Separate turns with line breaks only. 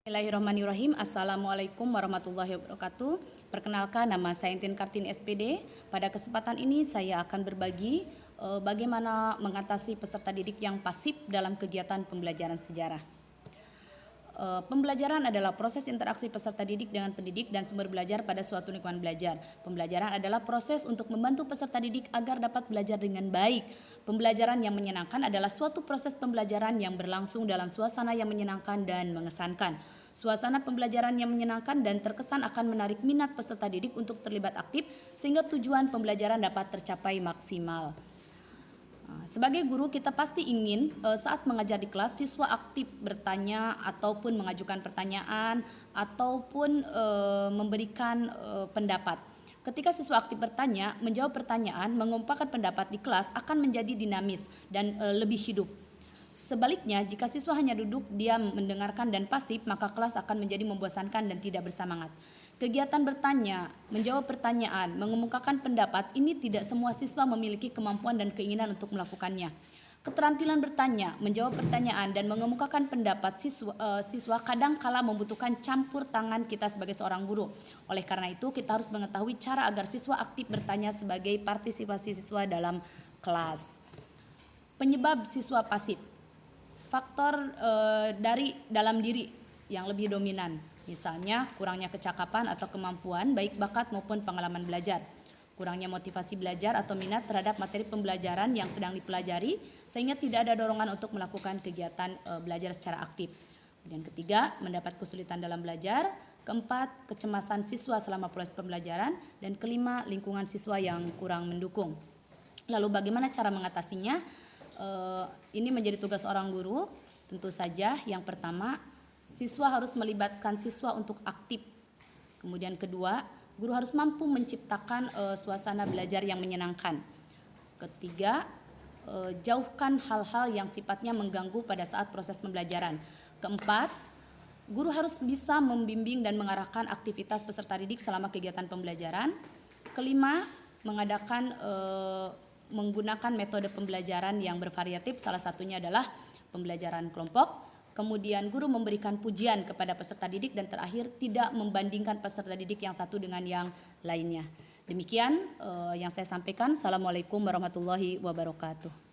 Bismillahirrahmanirrahim. Assalamualaikum warahmatullahi wabarakatuh. Perkenalkan, nama saya Intin Kartini SPD. Pada kesempatan ini saya akan berbagi bagaimana mengatasi peserta didik yang pasif dalam kegiatan pembelajaran sejarah. Pembelajaran adalah proses interaksi peserta didik dengan pendidik dan sumber belajar pada suatu lingkungan belajar. Pembelajaran adalah proses untuk membantu peserta didik agar dapat belajar dengan baik. Pembelajaran yang menyenangkan adalah suatu proses pembelajaran yang berlangsung dalam suasana yang menyenangkan dan mengesankan. Suasana pembelajaran yang menyenangkan dan terkesan akan menarik minat peserta didik untuk terlibat aktif sehingga tujuan pembelajaran dapat tercapai maksimal. Sebagai guru, kita pasti ingin saat mengajar di kelas siswa aktif bertanya ataupun mengajukan pertanyaan ataupun memberikan pendapat. Ketika siswa aktif bertanya, menjawab pertanyaan, mengemukakan pendapat di kelas akan menjadi dinamis dan lebih hidup. Sebaliknya, jika siswa hanya duduk, diam, mendengarkan dan pasif, maka kelas akan menjadi membosankan dan tidak bersemangat. Kegiatan bertanya, menjawab pertanyaan, mengemukakan pendapat, ini tidak semua siswa memiliki kemampuan dan keinginan untuk melakukannya. Keterampilan bertanya, menjawab pertanyaan, dan mengemukakan pendapat siswa kadang kala membutuhkan campur tangan kita sebagai seorang guru. Oleh karena itu, kita harus mengetahui cara agar siswa aktif bertanya sebagai partisipasi siswa dalam kelas. Penyebab siswa pasif. Faktor dari dalam diri yang lebih dominan, misalnya kurangnya kecakapan atau kemampuan baik bakat maupun pengalaman belajar, kurangnya motivasi belajar atau minat terhadap materi pembelajaran yang sedang dipelajari sehingga tidak ada dorongan untuk melakukan kegiatan belajar secara aktif. Kemudian ketiga, mendapat kesulitan dalam belajar. Keempat, kecemasan siswa selama proses pembelajaran. Dan kelima, lingkungan siswa yang kurang mendukung. Lalu bagaimana cara mengatasinya? Ini menjadi tugas seorang guru. Tentu saja yang pertama, siswa harus melibatkan siswa untuk aktif. Kemudian kedua, guru harus mampu menciptakan suasana belajar yang menyenangkan. Ketiga, jauhkan hal-hal yang sifatnya mengganggu pada saat proses pembelajaran. Keempat, guru harus bisa membimbing dan mengarahkan aktivitas peserta didik selama kegiatan pembelajaran. Kelima, menggunakan metode pembelajaran yang bervariatif, salah satunya adalah pembelajaran kelompok. Kemudian guru memberikan pujian kepada peserta didik dan terakhir tidak membandingkan peserta didik yang satu dengan yang lainnya. Demikian yang saya sampaikan. Assalamualaikum warahmatullahi wabarakatuh.